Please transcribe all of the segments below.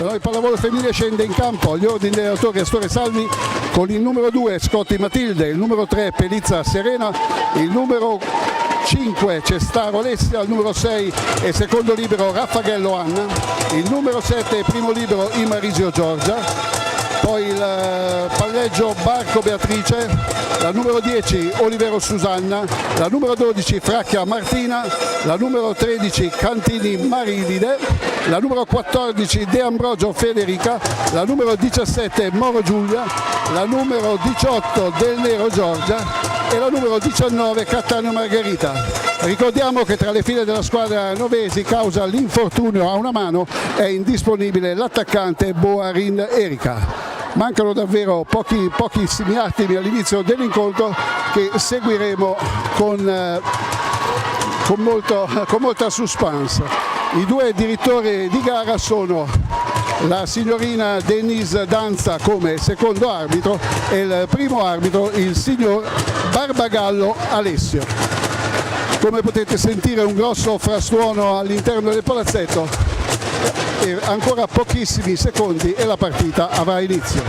Il pallavolo femminile scende in campo agli ordini degli autori Astore Salvi con il numero 2 Scotti Matilde, il numero 3 Pelizza Serena, il numero 5 Cestaro Alessia, il numero 6 e secondo libero Raffaghello Anna, il numero 7 primo libero Imarisio Giorgia, poi il palleggio Barco Beatrice, la numero 10 Olivero Susanna, la numero 12 Fracchia Martina, la numero 13 Cantini Marilide, la numero 14 De Ambrogio Federica, la numero 17 Moro Giulia, la numero 18 Del Nero Giorgia e la numero 19 Cattaneo Margherita. Ricordiamo che tra le file della squadra Novesi, causa l'infortunio a una mano, è indisponibile l'attaccante Boarin Erika. Mancano davvero pochissimi attimi all'inizio dell'incontro che seguiremo con molta suspense. I due direttori di gara sono la signorina Denise Danza come secondo arbitro e il primo arbitro il signor Barbagallo Alessio. Come potete sentire un grosso frastuono all'interno del palazzetto e ancora pochissimi secondi e la partita avrà inizio.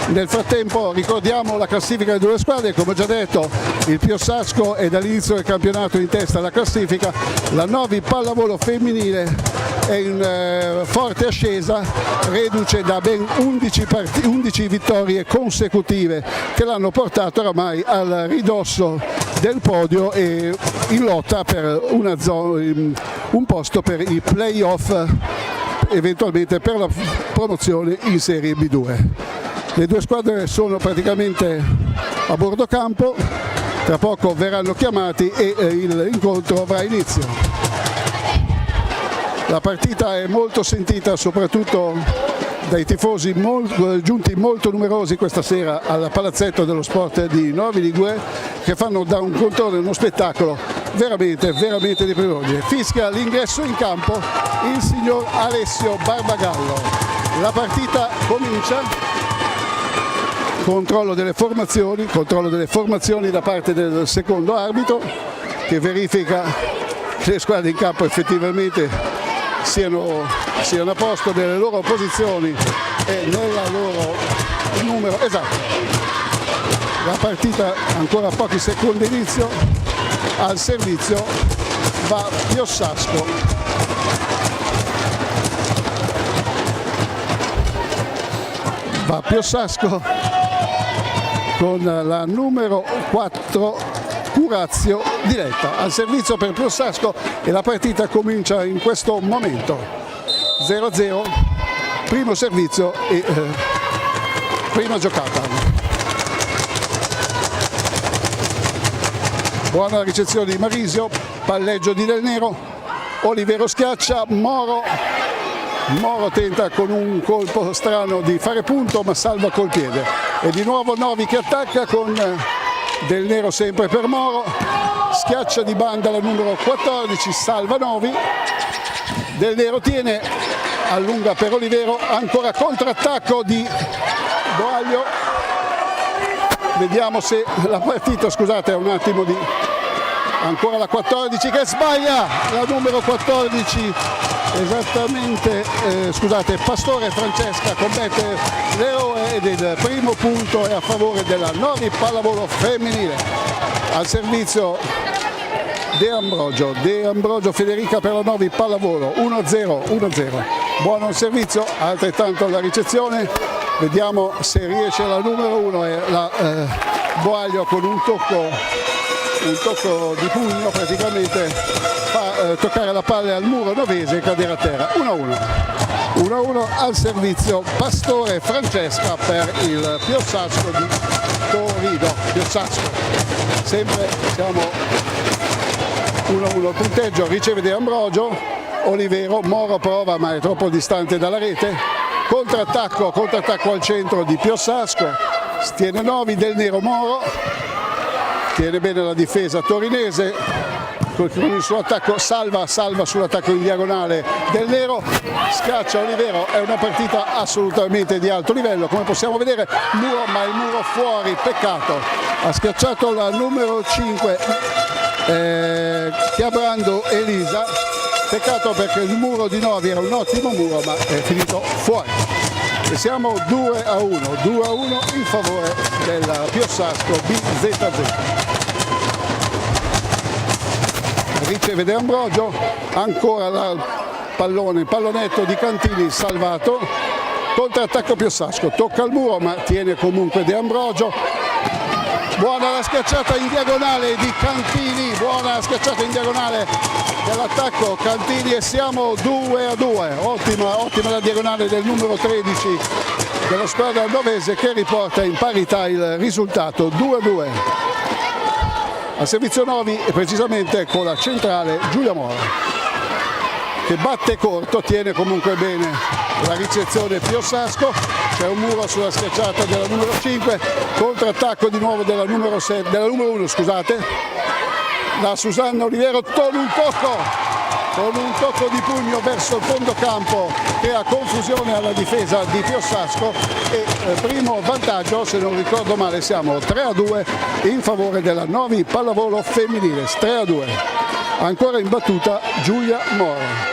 Nel frattempo ricordiamo la classifica delle due squadre, come ho già detto il Piossasco è dall'inizio del campionato in testa alla classifica, la Novi pallavolo femminile è in forte ascesa, reduce da ben 11 vittorie consecutive che l'hanno portato oramai al ridosso del podio e in lotta per un posto per i play-off, eventualmente per la promozione in Serie B2. Le due squadre sono praticamente a bordo campo, tra poco verranno chiamati e l'incontro avrà inizio. La partita è molto sentita soprattutto dai tifosi giunti molto numerosi questa sera al palazzetto dello sport di Novi Ligure, che fanno da un contorno uno spettacolo veramente di primo ordine. Fischia l'ingresso in campo il signor Alessio Barbagallo. La partita comincia. Controllo delle formazioni da parte del secondo arbitro che verifica che le squadre in campo effettivamente siano a posto nelle loro posizioni e nella loro numero esatto. La partita ancora a pochi secondi inizio, al servizio va Piossasco. Con la numero 4 Curazio Diletta al servizio per Piossasco e la partita comincia in questo momento 0-0, primo servizio e prima giocata. Buona ricezione di Marisio, palleggio di Del Nero, Olivero schiaccia, Moro tenta con un colpo strano di fare punto ma salva col piede e di nuovo Novi che attacca con Del Nero sempre per Moro, schiaccia di banda la numero 14, salva Novi, Del Nero tiene, allunga per Olivero, ancora contrattacco di Boaglio, vediamo se la partita, scusate un attimo di ancora la 14 che sbaglia, la numero 14 esattamente, Pastore Francesca commette l'eroe ed il primo punto è a favore della Novi pallavolo femminile. Al servizio De Ambrogio Federica per la Novi pallavolo 1-0. Buono il servizio, altrettanto la ricezione, vediamo se riesce la numero 1 e la Boaglio con un tocco di pugno praticamente fa toccare la palla al muro novese e cadere a terra. 1-1 al servizio Pastore Francesca per il Piossasco di Torino. Sempre siamo 1-1 il punteggio, riceve De Ambrogio, Olivero, Moro prova ma è troppo distante dalla rete, contrattacco al centro di Piossasco, stiene Novi, Del Nero, Moro, tiene bene la difesa torinese, con il suo attacco salva sull'attacco in diagonale Del Nero, scaccia Olivero, è una partita assolutamente di alto livello, come possiamo vedere ma il muro fuori, peccato, ha schiacciato la numero 5 Chiabrando Elisa, peccato perché il muro di Novi era un ottimo muro ma è finito fuori e siamo 2-1 in favore della Piossasco BZZ. Riceve De Ambrogio, ancora il pallonetto di Cantini salvato, contrattacco Piossasco, tocca il muro ma tiene comunque De Ambrogio. Buona la schiacciata in diagonale di Cantini, buona la schiacciata in diagonale dell'attacco Cantini e siamo 2-2. Ottima la diagonale del numero 13 della squadra novese che riporta in parità il risultato 2-2. A servizio Novi e precisamente con la centrale Giulia Mora, che batte corto, tiene comunque bene la ricezione Piossasco. C'è un muro sulla schiacciata della numero 5, contrattacco di nuovo della numero 1, scusate. La Susanna Olivero con un tocco di pugno verso il fondo campo, crea confusione alla difesa di Piossasco e primo vantaggio, se non ricordo male siamo 3-2 in favore della Novi pallavolo femminile, 3-2. Ancora in battuta Giulia Mora.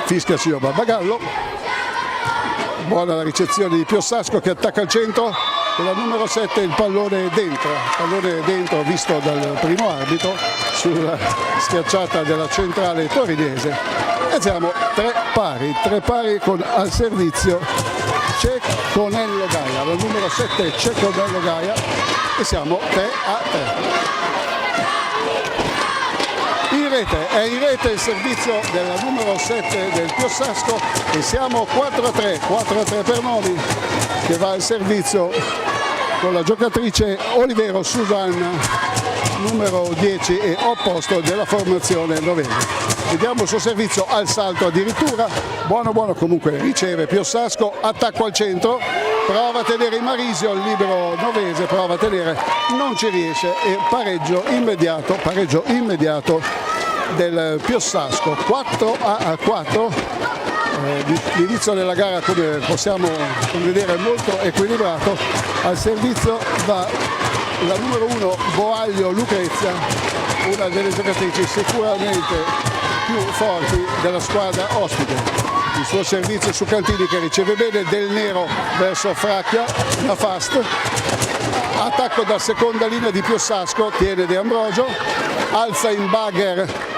Fischia signor Barbagallo, buona la ricezione di Piossasco che attacca al centro e la numero 7 il pallone dentro visto dal primo arbitro sulla schiacciata della centrale torinese e siamo 3 pari con al servizio Ceconello Gaia, la numero 7 Ceconello Gaia e siamo 3-3. È in rete il servizio della numero 7 del Piossasco e siamo 4-3 per Novi che va al servizio con la giocatrice Olivero Susanna, numero 10 e opposto della formazione novese. Vediamo il suo servizio al salto addirittura, buono comunque, riceve Piossasco, attacco al centro, prova a tenere in Marisio, il libero novese prova a tenere, non ci riesce e pareggio immediato del Piossasco, 4-4. L'inizio della gara, come possiamo vedere, è molto equilibrato. Al servizio va la numero 1 Boaglio Lucrezia, una delle giocatrici sicuramente più forti della squadra ospite. Il suo servizio su Cantini che riceve bene, Del Nero verso Fracchia, una fast, attacco da seconda linea di Piossasco, tiene De Ambrogio, alza in bagger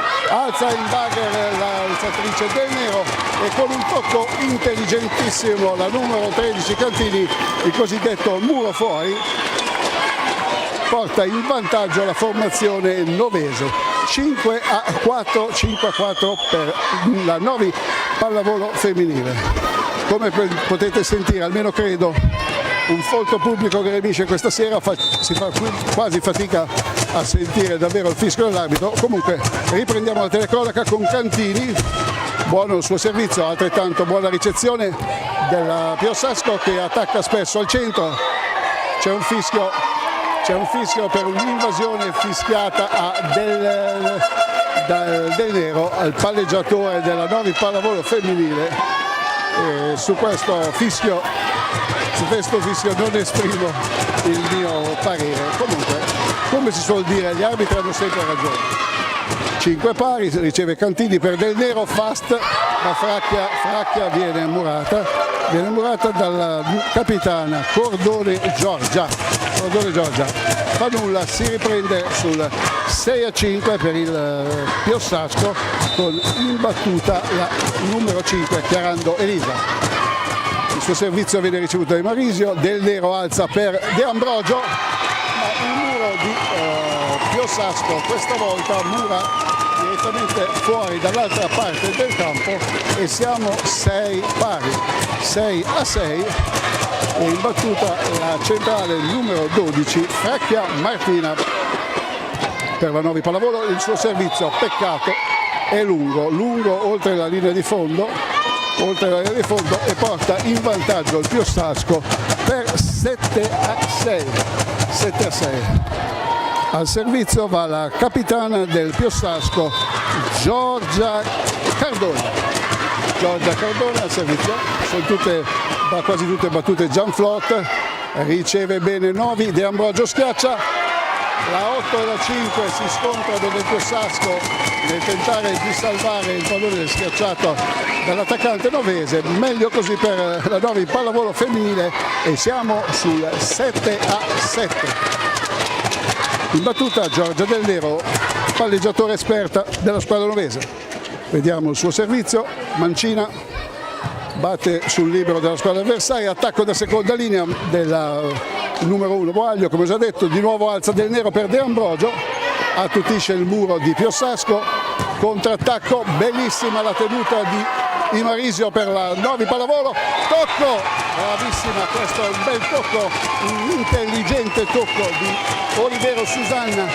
l'alzatrice Del Nero e con un tocco intelligentissimo la numero 13 Cantini, il cosiddetto muro fuori, porta in vantaggio la formazione novese. 5-4 per la Novi pallavolo femminile. Come potete sentire, almeno credo, un folto pubblico che remisce questa sera, si fa quasi fatica a sentire davvero il fischio dell'arbitro. Comunque riprendiamo la telecronaca con Cantini, buono il suo servizio, altrettanto buona ricezione della Piossasco che attacca spesso al centro. C'è un fischio per un'invasione fischiata a Del Nero, al palleggiatore della Novi pallavolo femminile. E su questo fischio non esprimo il mio parere. Comunque, come si suol dire, gli arbitri hanno sempre ragione. 5 pari, riceve Cantini per Del Nero, fast, ma Fracchia viene murata dalla capitana Cordone Giorgia. Fa nulla, si riprende sul 6-5 per il Piossasco con in battuta la numero 5 Chiarando Elisa. Il suo servizio viene ricevuto da Marisio, Del Nero alza per De Ambrogio, ma il muro di Piossasco questa volta mura direttamente fuori dall'altra parte del campo e siamo 6 pari, 6-6 e in battuta la centrale numero 12 Fracchia Martina per la Novi pallavolo. Il suo servizio, peccato, è lungo oltre la linea di fondo e porta in vantaggio il Piossasco per 7-6. Al servizio va la capitana del Piossasco Giorgia Cardona al servizio, sono quasi tutte battute Gianflot, riceve bene Novi, De Ambrogio schiaccia, la 8 e la 5 si scontrano del Piossasco nel tentare di salvare il pallone schiacciato dall'attaccante novese, meglio così per la Novi pallavolo femminile e siamo sul 7-7. In battuta Giorgia Del Nero, palleggiatore esperta della squadra novese. Vediamo il suo servizio, Mancina batte sul libero della squadra avversaria, attacco da seconda linea della numero 1 Boaglio, come ho già detto, di nuovo alza Del Nero per De Ambrogio, attutisce il muro di Piossasco, contrattacco, bellissima la tenuta di Marisio per la Novi pallavolo, tocco, bravissima, questo è un bel tocco, un intelligente tocco di Olivero Susanna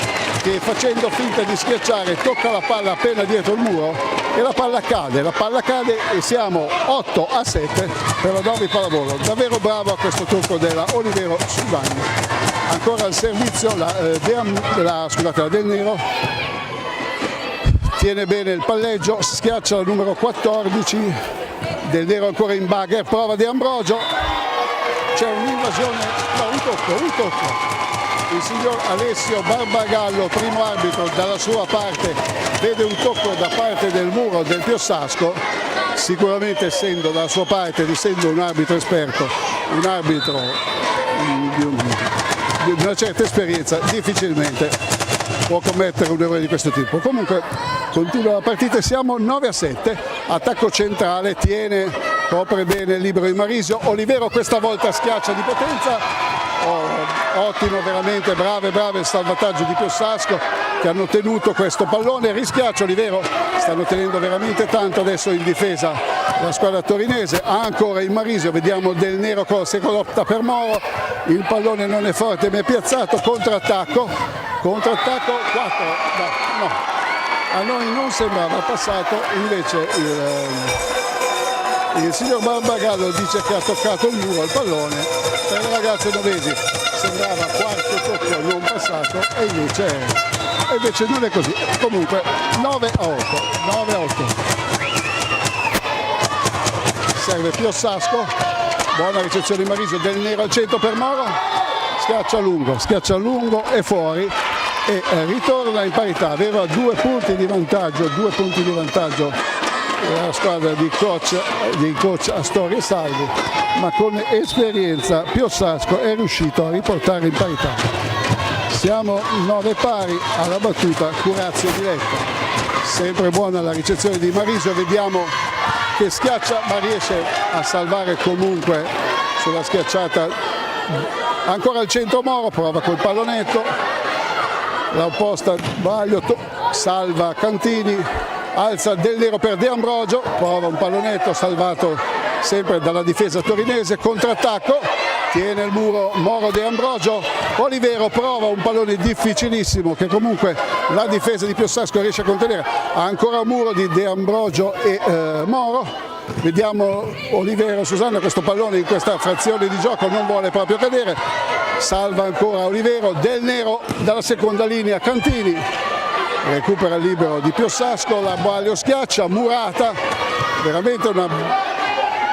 che facendo finta di schiacciare tocca la palla appena dietro il muro e la palla cade e siamo 8-7 per la Novi pallavolo. Davvero bravo a questo tocco della Olivero Susanna. Ancora al servizio la Del Nero, tiene bene il palleggio, schiaccia la numero 14, Del Nero ancora in bagger, prova De Ambrogio, c'è un'invasione, no, un tocco. Il signor Alessio Barbagallo, primo arbitro, dalla sua parte vede un tocco da parte del muro del Piossasco, sicuramente essendo dalla sua parte, essendo un arbitro esperto, un arbitro di una certa esperienza, difficilmente può commettere un errore di questo tipo. Comunque continua la partita e siamo 9-7, attacco centrale, tiene, copre bene il libero di Marisio, Olivero questa volta schiaccia di potenza. Ottimo, veramente brave il salvataggio di Piossasco che hanno tenuto questo pallone, rischiaccio Olivero, stanno tenendo veramente tanto adesso in difesa la squadra torinese, ancora in Marisio, vediamo Del Nero se lotta per Moro, il pallone non è forte ma è piazzato, contrattacco 4, no, a noi non sembrava passato, invece il signor Barbagallo dice che ha toccato il muro il pallone, per le ragazze novesi sembrava quarto tocco non passato e invece non è così. Comunque 9-8. Serve Piossasco, buona ricezione di Marisio, Del Nero al centro per Moro, schiaccia a lungo e fuori e ritorna in parità, aveva 2 punti di vantaggio la squadra di coach Astoria Salvi, ma con esperienza Piossasco è riuscito a riportare in parità. Siamo 9 pari alla battuta Curazio Diletta, sempre buona la ricezione di Marisio, vediamo che schiaccia ma riesce a salvare comunque sulla schiacciata, ancora al centro Moro, prova col pallonetto, la opposta Baglio, salva Cantini, alza Del Nero per De Ambrogio, prova un pallonetto salvato sempre dalla difesa torinese, contrattacco, tiene il muro Moro De Ambrogio, Olivero prova un pallone difficilissimo che comunque la difesa di Piossasco riesce a contenere, ancora un muro di De Ambrogio e Moro, vediamo Olivero Susanna, questo pallone in questa frazione di gioco non vuole proprio cadere, salva ancora Olivero, Del Nero dalla seconda linea, Cantini recupera il libero di Piossasco, la Boaglio schiaccia, Murata, veramente una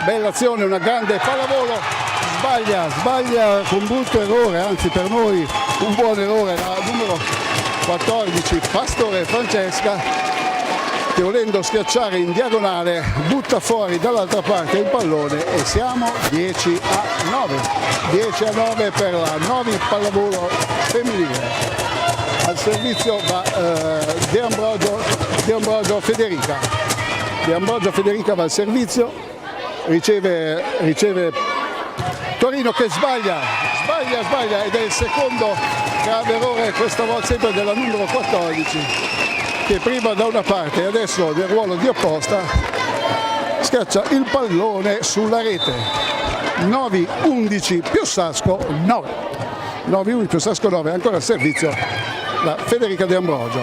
bella azione, una grande pallavolo, sbaglia con brutto errore, anzi per noi un buon errore, la numero 14 Pastore Francesca che volendo schiacciare in diagonale butta fuori dall'altra parte il pallone e siamo 10-9 per la Novi pallavolo femminile. Al servizio va De Ambrogio Federica. De Ambrogio Federica va al servizio, riceve Torino che sbaglia ed è il secondo grave errore, questa volta sempre della numero 14 che prima da una parte e adesso nel ruolo di opposta schiaccia il pallone sulla rete. 9-11 Piossasco 9. 9-11 Piossasco 9, ancora al servizio la Federica De Ambrogio.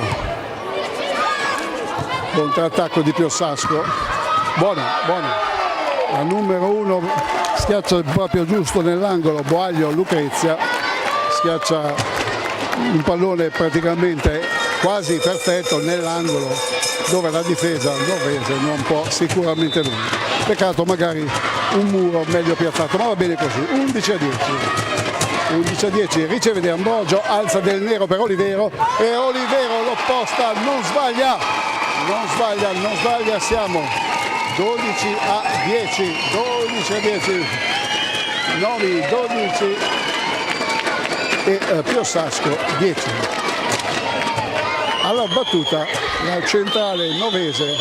Contrattacco di Piossasco, buona. La numero 1 schiaccia proprio giusto nell'angolo, Boaglio Lucrezia schiaccia un pallone praticamente quasi perfetto nell'angolo dove la difesa novese non può sicuramente nulla. Peccato magari un muro meglio piazzato, ma va bene così. 11-10. 11-10, riceve De Ambrogio, alza Del Nero per Olivero e Olivero l'opposta, non sbaglia, siamo 12-10, Novi 12 e Piossasco 10. Alla battuta la centrale novese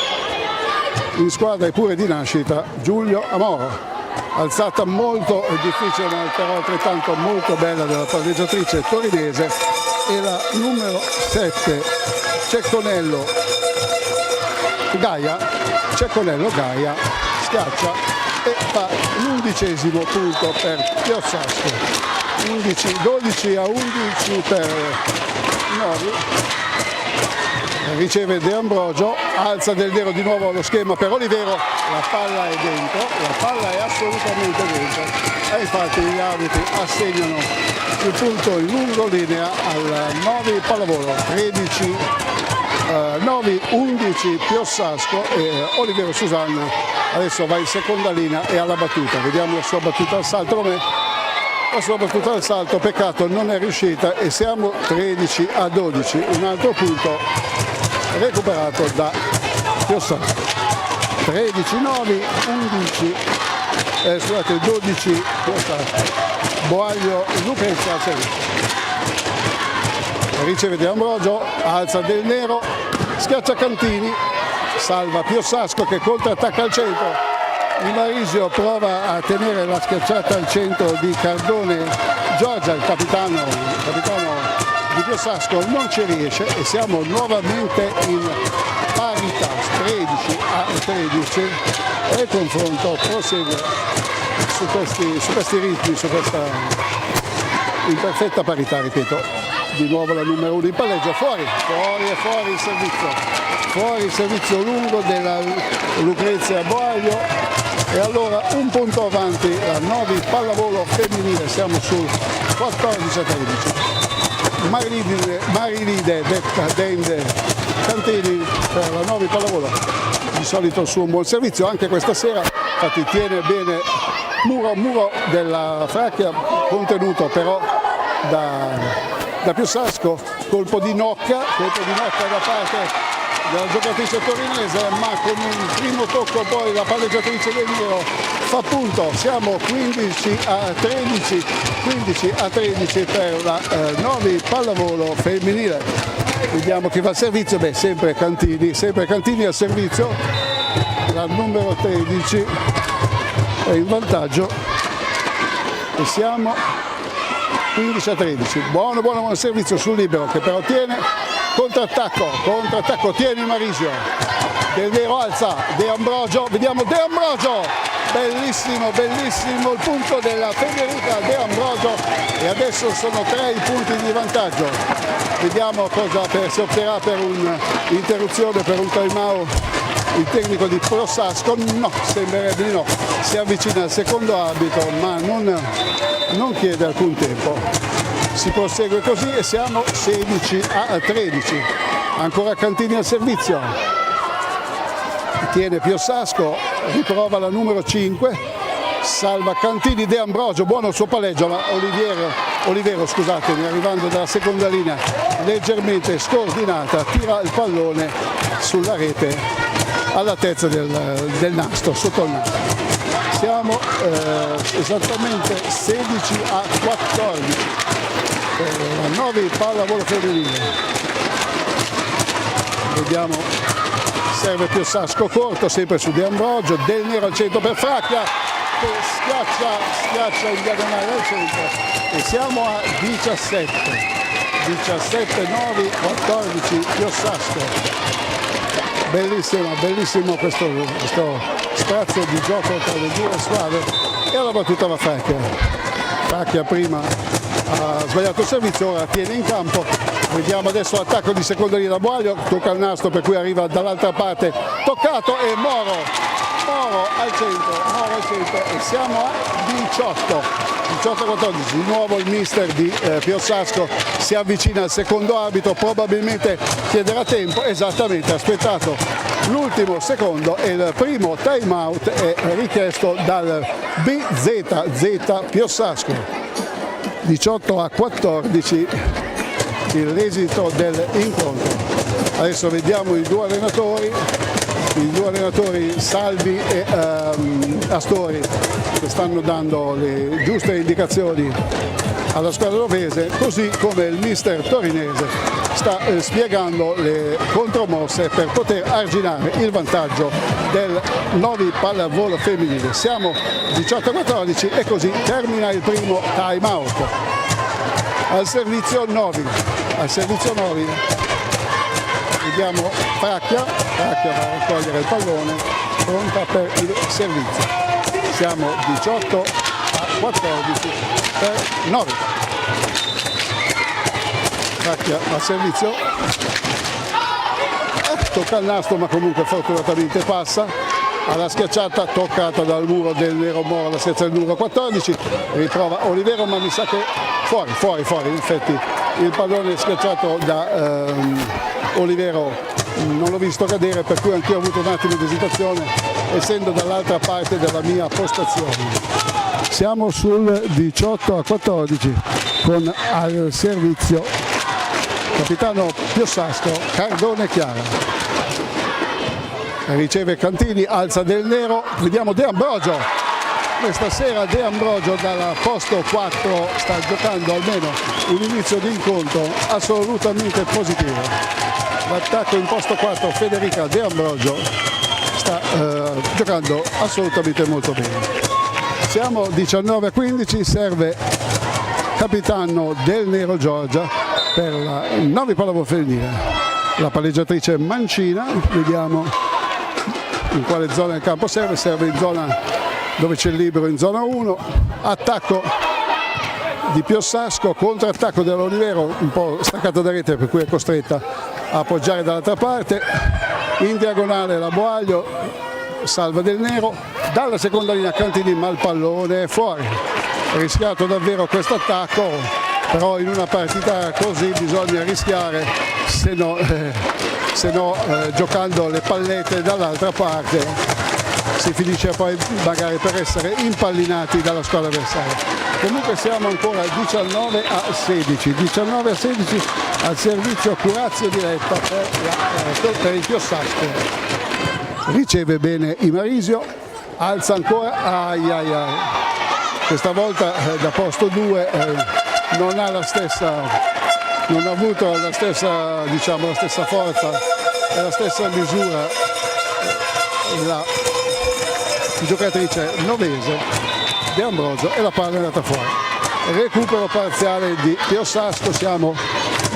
in squadra e pure di nascita Giulio Amoro. Alzata molto difficile ma però altrettanto molto bella della palleggiatrice torinese e la numero 7 Cecconello Gaia schiaccia e fa l'11° punto per Piossasco. 12-11 per Novi. Riceve De Ambrogio, alza Del Nero di nuovo allo schema per Olivero, la palla è dentro, la palla è assolutamente dentro e infatti gli arbitri assegnano il punto in lungolinea al Novi Pallavolo, 9 11 Piossasco e Olivero Susanna adesso va in seconda linea e alla battuta. Vediamo la sua battuta al salto, la sua battuta al salto, peccato non è riuscita e siamo 13-12, un altro punto recuperato da Piossasco. 13-9, 12 Piossasco. Boaglio Lucrezia al servizio. Riceve De Ambrogio, alza Del Nero, schiaccia Cantini, salva Piossasco che contrattacca al centro. Di Marisio prova a tenere la schiacciata al centro di Cardone. Giorgia, il capitano di Piossasco, non ci riesce e siamo nuovamente in parità, 13-13 e il confronto prosegue su questi ritmi, su questa in perfetta parità, ripeto. Di nuovo la numero 1 in palleggio, fuori il servizio lungo della Lucrezia Boaglio e allora un punto avanti la Novi Pallavolo femminile, siamo sul 14-13. Marilide detta Dende Cantini per la Novi Pallavolo, di solito su un buon servizio anche questa sera, infatti tiene bene muro della Fracchia, contenuto però da Piossasco, colpo di nocca da parte della giocatrice torinese, ma con un primo tocco poi la palleggiatrice Del Nero fa punto, siamo 15-13 per la Novi Pallavolo femminile. Vediamo chi va al servizio, sempre Cantini al servizio, la numero 13 è in vantaggio e siamo 15-13, buono servizio sul libero che però tiene, contrattacco, tiene Marisio, Del Nero alza, De Ambrogio, vediamo De Ambrogio, bellissimo il punto della Federica De Ambrogio e adesso sono 3 i punti di vantaggio, vediamo se opterà per un'interruzione, per un time out il tecnico di Piossasco, no, sembrerebbe di no, si avvicina al secondo arbitro ma non chiede alcun tempo, si prosegue così e siamo 16-13, ancora Cantini al servizio, tiene Piossasco, riprova la numero 5, salva Cantini, De Ambrogio, buono il suo palleggio ma Olivero scusatemi, arrivando dalla seconda linea leggermente scordinata, tira il pallone sulla rete all'altezza del nastro, sotto il nastro. Siamo esattamente 16-14 per la Novi Pallavolo femminile. Vediamo, serve Piossasco corto, sempre su De Ambrogio, Del Nero al centro per Fracchia, che schiaccia in diagonale al centro e siamo a 17-9, 14 Piossasco. Bellissimo questo sprazzo di gioco tra le due squadre e alla battuta va Fracchia prima ha sbagliato il servizio, ora tiene in campo, vediamo adesso l'attacco di seconda linea da Boaglio, tocca il nastro per cui arriva dall'altra parte, toccato e Moro al centro e siamo a 18-14, di nuovo il mister di Piossasco si avvicina al secondo arbitro, probabilmente chiederà tempo, esattamente, ha aspettato l'ultimo secondo e il primo time out è richiesto dal BZZ Piossasco. 18-14 l'esito dell'incontro. Adesso vediamo i due allenatori Salvi e Astori, che stanno dando le giuste indicazioni alla squadra rovese, così come il mister torinese sta spiegando le contromosse per poter arginare il vantaggio del Novi pallavolo femminile. Siamo 18-14 e così termina il primo time out. Al servizio Novi, vediamo Fracchia va a raccogliere il pallone, pronta per il servizio. Siamo 18-14 per Novi. Fracchia al servizio, tocca il nastro, ma comunque fortunatamente passa. Alla schiacciata, toccata dal muro del Nero Moro, alla stessa del numero 14, ritrova Olivero, ma mi sa che fuori, in effetti il pallone schiacciato da Olivero non l'ho visto cadere, per cui anch'io ho avuto un attimo di esitazione, essendo dall'altra parte della mia postazione. Siamo sul 18-14 con al servizio capitano Piossasco, Cardone Chiara. Riceve Cantini, alza Del Nero, vediamo De Ambrogio. Questa sera De Ambrogio dal posto 4 sta giocando almeno un inizio di incontro assolutamente positivo. L'attacco in posto 4 Federica De Ambrogio sta giocando assolutamente molto bene. Siamo 19-15, serve capitano Del Nero Giorgia per la Novi pallavolo femminile. La palleggiatrice Mancina, vediamo in quale zona del campo serve in zona dove c'è il libero, in zona 1. Attacco di Piossasco, contrattacco dell'Olivero, un po' staccato da rete, per cui è costretta a appoggiare dall'altra parte. In diagonale la Boaglio, salva Del Nero, dalla seconda linea Cantini, ma il pallone è fuori. Rischiato davvero questo attacco, però in una partita così bisogna rischiare, se no giocando le pallette dall'altra parte si finisce poi magari per essere impallinati dalla squadra avversaria. Comunque siamo ancora 19-16 al servizio Curazio diretta per il Piossasco. Riceve bene Imarisio, alza ancora, questa volta da posto 2 non ha avuto la stessa forza e la stessa misura la giocatrice novese De Ambrogio, e la palla è andata fuori. Recupero parziale di Piossasco, siamo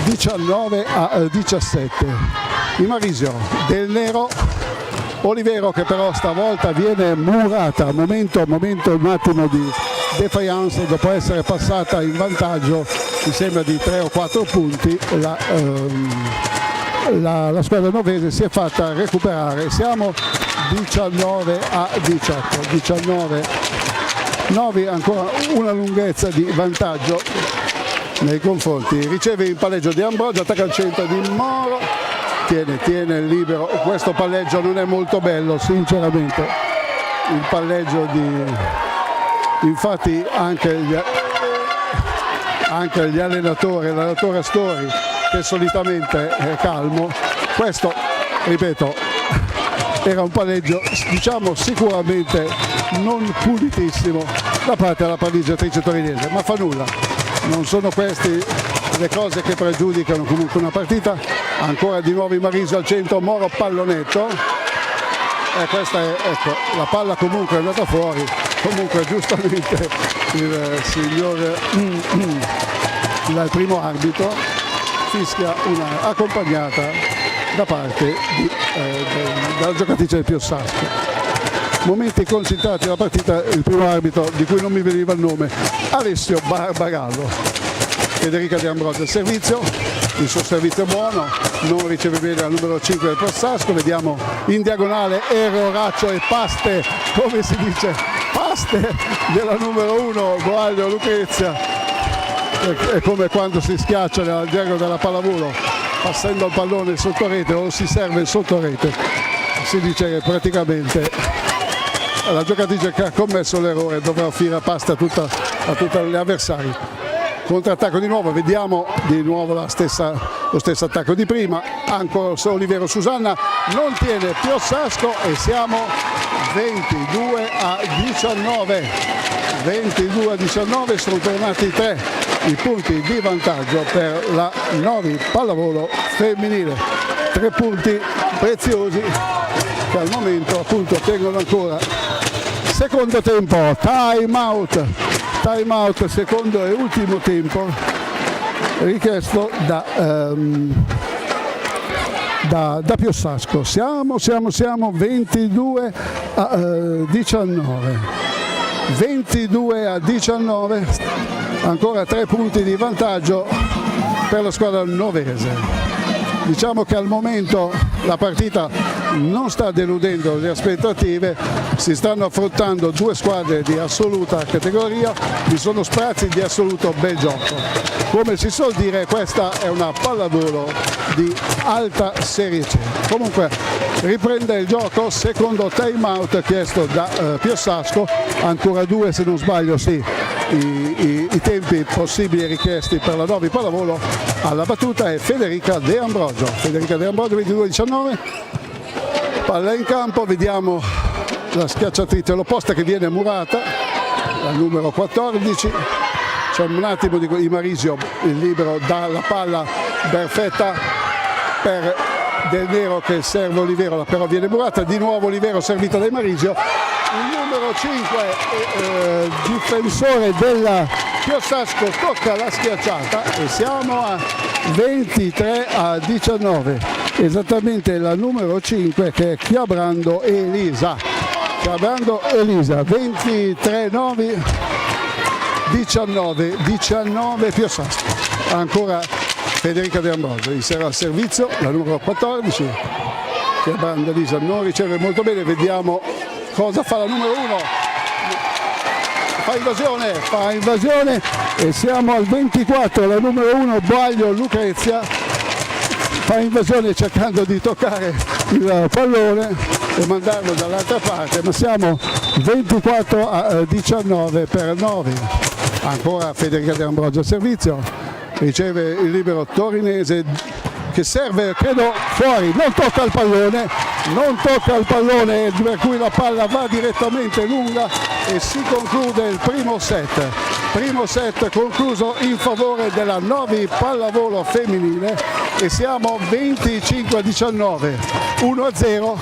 19-17. Imarisio, Del Nero, Olivero che però stavolta viene murata, momento un attimo di defiance dopo essere passata in vantaggio, mi sembra di 3 o 4 punti, la squadra novese si è fatta recuperare. Siamo 19-18, Novi ancora una lunghezza di vantaggio nei confronti. Riceve in palleggio di Ambrogio, attacca al centro di Moro, tiene il libero. Questo palleggio non è molto bello sinceramente, il palleggio infatti anche gli allenatori, l'allenatore Astori, che solitamente è calmo, questo ripeto era un palleggio diciamo sicuramente non pulitissimo da parte della palleggiatrice torinese, ma fa nulla, non sono queste le cose che pregiudicano comunque una partita. Ancora di nuovo Imarisio al centro, Moro pallonetto, e questa è, ecco, la palla comunque è andata fuori. Comunque giustamente il signor il primo arbitro fischia una accompagnata da parte della giocatrice del Piossasco. Momenti concentrati della partita, il primo arbitro di cui non mi veniva il nome, Alessio Barbagallo. Federica De Ambrogio al servizio, il suo servizio è buono, non riceve bene al numero 5 del Piossasco, vediamo in diagonale erroraccio e paste, come si dice, paste della numero 1 Boaglio Lucrezia. È come quando si schiaccia nel gergo della pallavolo passando il pallone sotto rete o si serve sotto rete, si dice che praticamente la giocatrice che ha commesso l'errore dovrà offrire pasta a tutti gli avversari. Contrattacco di nuovo, vediamo di nuovo lo stesso attacco di prima, ancora Olivero Susanna, non tiene Piossasco e siamo 22-19. 22-19, sono tornati 3 i punti di vantaggio per la Novi Pallavolo femminile. 3 punti preziosi che al momento appunto tengono ancora. Secondo tempo, time out, secondo e ultimo tempo richiesto da Piossasco. Siamo 22-19. 22-19, ancora 3 punti di vantaggio per la squadra novese. Diciamo che al momento la partita non sta deludendo le aspettative, si stanno affrontando 2 squadre di assoluta categoria, vi sono sprazzi di assoluto bel gioco. Come si suol dire, questa è una pallavolo di alta serie C. Comunque riprende il gioco, secondo time out chiesto da Piossasco, ancora 2 se non sbaglio, sì, i tempi possibili richiesti per la Novi Pallavolo. Alla battuta è Federica De Ambrogio, 22-19, palla in campo, vediamo la schiacciatrice l'opposta che viene murata, la numero 14, c'è un attimo di Imarisio, il libero dà la palla perfetta per Del Nero che serve Olivero, però viene murata, di nuovo Olivero servita da Imarisio, il numero 5 difensore della Piossasco tocca la schiacciata e siamo a 23-19, esattamente la numero 5 che è Chiabrando Elisa, 23-9, 19 Piossasco, ancora Federica De Ambrogio, inserra al servizio la numero 14, Chiabrando Elisa non riceve molto bene, vediamo cosa fa la numero 1, fa invasione e siamo al 24, la numero 1 Baglio Lucrezia fa invasione cercando di toccare il pallone e mandarlo dall'altra parte, ma siamo 24-19 per 9. Ancora Federica De Ambrogio al servizio, riceve il libero torinese che serve, credo, fuori, non tocca il pallone, per cui la palla va direttamente lunga e si conclude il primo set concluso in favore della Novi Pallavolo femminile e siamo 25-19, 1-0.